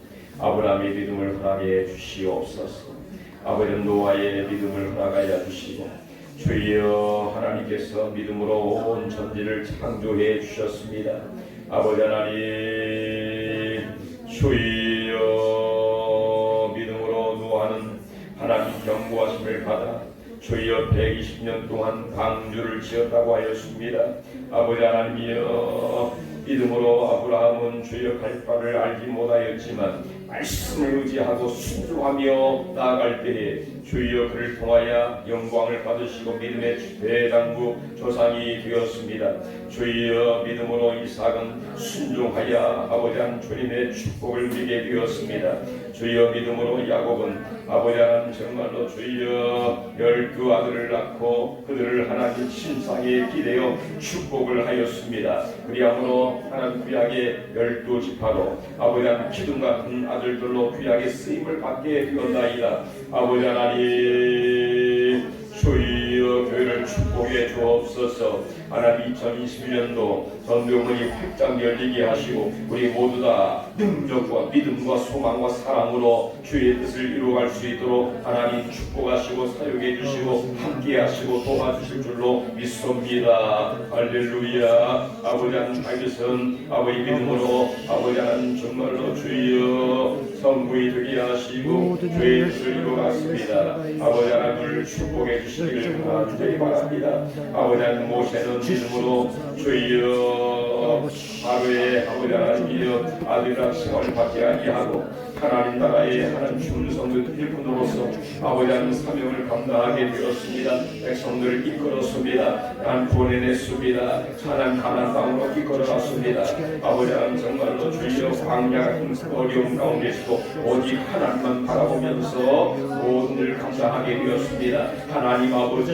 아브라함의 믿음을 허락해 주시옵소서. 아버지 노아의 믿음을 허락하여 주시고 주여 하나님께서 믿음으로 온 천지를 창조해 주셨습니다. 아버지 하나님 주여 믿음으로 노아는 하나님 경고하심을 받아 주여 120년 동안 방주를 지었다고 하였습니다. 아버지 하나님이여, 믿음으로 아브라함은 주여 갈 바를 알지 못하였지만 말씀을 의지하고 순종하며 나아갈 때에 주여 그를 통하여 영광을 받으시고 믿음의 대장부 조상이 되었습니다. 주여 믿음으로 이삭은 순종하여 아버지 한 주님의 축복을 누리게 되었습니다. 주여 믿음으로 야곱은 아버지 하나님 정말로 주여 12 아들을 낳고 그들을 하나님 신상에 기대어 축복을 하였습니다. 그리함으로 하나님 구약의 12지파로 아버지 하나님 기둥 같은 아들들로 구약의 쓰임을 받게 되었나이다. 아버지 하나님 주여 교회를 축복해 주옵소서. 하나님 2021년도 전도문이 활짝 열리게 하시고 우리 모두 다 능력과 믿음과 소망과 사랑으로 주의 뜻을 이루어갈 수 있도록 하나님 축복하시고 사용해 주시고 함께 하시고 도와주실 줄로 믿습니다. 할렐루야. 아버지 하나님 말씀 아버지 믿음으로 아버지 하나님 정말로 주여 성부이 되게 하시고 주의 뜻을 이루어갔습니다. 아버지 하나님을 축복해 주시기를 간절히 바랍니다. 아버지 하나님 모세는 믿음으로 주여 하루에 아버지 하나님이여 아들이라 생활을 받게 아니하고 하나님 나라의 하나님 충성된 일꾼으로서 아버지 하나님 사명을 감당하게 되었습니다. 백성들을 이끌었습니다. 난 구원해냈습니다. 하나님 가나안 땅으로 이끌어갔습니다. 아버지 하나님 정말로 주여 광야 같은 어려움 가운데서도 오직 하나님만 바라보면서 모든 일을 감당하게 되었습니다. 하나님 아버지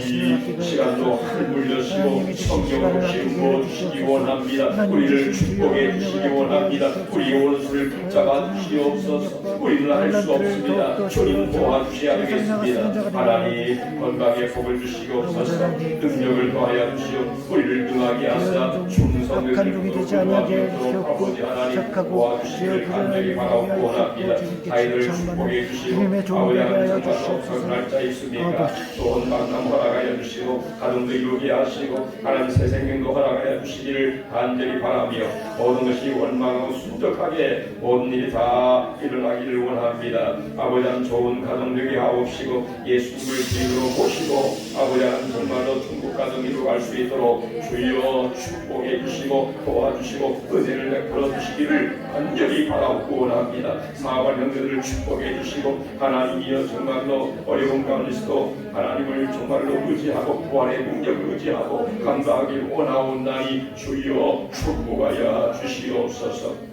시간도 하늘 여시고 성경을 씌워 주시기 원합니다. 우리를 축복해 주시기 원합니다. 우리 원수를 붙잡아 주시옵소서. 우리는 할 수 없습니다. 주님 도와주셔야 되겠습니다. 하나님 건강에 복을 주시옵소서. 능력을 더하여 주시오. 우리를 능하게 하사 충성을 되지 않게 아버지 하나님 도와주시기를 간절히 바라고 원합니다. 아이들을 축복해 주시고 아버지 하나님 정말 날짜 있습니까? 좋은 만남 허락하여 주시고 가정도 이루게 하시고 하나님 새 생명도 허락하여 주시기를 간절히 바라며 모든 것이 원망하고 순적하게 모든 일이 다 일어나기를 원합니다. 아버지 하나님 좋은 가정 되게 하옵시고 예수님을 주인으로 모시고 아버지 하나님 정말로 중국 가정 이루어갈 수 있도록 주여 축복해 주시고 도와주시고 은혜를 베풀어 주시기를 간절히 바라고 원합니다. 사업한 형제들을 축복해 주시고 하나님이여 정말로 어려운 가운데서도 하나님을 정말로 의지하고 부활의 능력을 의지하고 감당하길 원하옵나니 주여 축복하여 주시옵소서.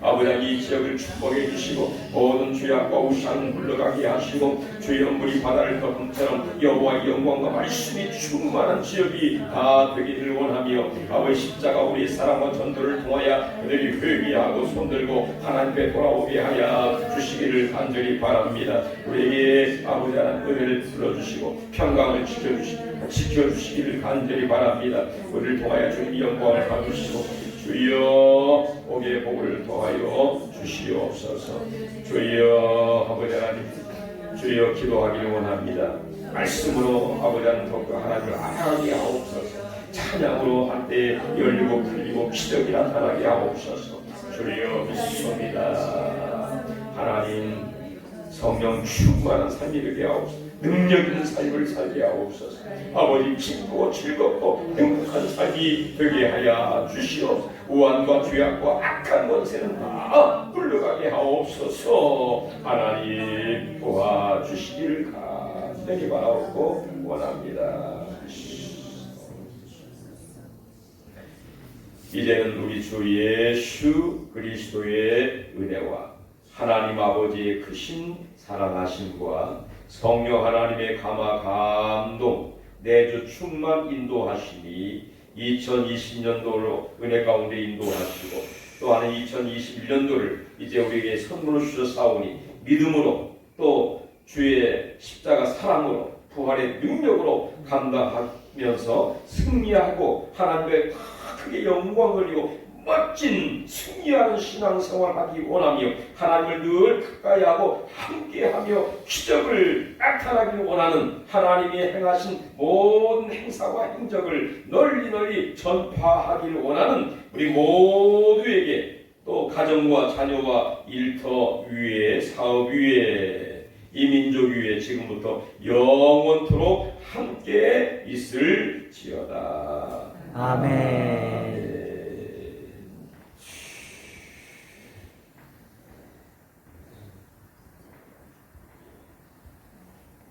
아버지 이 지역을 축복해 주시고 모든 죄악과 우상 물러가게 하시고 주의 물이 바다를 덮음처럼 여호와의 영광과 말씀이 충만한 지역이 다 되기를 원하며 아버지 십자가 우리 사랑과 전도를 통하여 그들이 회개하고 손들고 하나님께 돌아오게 하여 주시기를 간절히 바랍니다. 우리에게 아버지 하나님 은혜를 풀어주시고 평강을 지켜주시기를 간절히 바랍니다. 우리를 통하여 주님의 영광을 받으시고 주여 복의 복을 더하여 주시옵소서. 주여 아버지 하나님 주여 기도하기를 원합니다. 말씀으로 아버지 하나님 더욱 하나님을 알아가게 하옵소서. 찬양으로 한때 열리고 풀리고 기적이 나타나게 하옵소서. 주여 믿습니다. 하나님 성령 충만한 삶이 되게 하옵소서. 능력 있는 삶을 살게 하옵소서. 아버지 기쁘고 즐겁고 행복한 삶이 되게 하여 주시옵소서. 우환과 죄악과 악한 권세는 다 물러가게 하옵소서. 하나님 도와주시기를 간절히 바라옵고 원합니다. 이제는 우리 주 예수 그리스도의 은혜와 하나님 아버지의 크신 사랑하심과 성령 하나님의 감화 감동 내주 충만 인도하심이 2020년도로 은혜 가운데 인도하시고 또한 2021년도를 이제 우리에게 선물로 주셨사오니 믿음으로 또 주의 십자가 사랑으로 부활의 능력으로 감당하면서 승리하고 하나님의 다 크게 영광 돌리고 멋진 승리하는 신앙생활 하기 원하며 하나님을 늘 가까이 하고 함께하며 기적을 나타나기 원하는 하나님이 행하신 모든 행사와 행적을 널리 전파하기를 원하는 우리 모두에게 또 가정과 자녀와 일터 위에 사업 위에 이 민족 위에 지금부터 영원토록 아멘.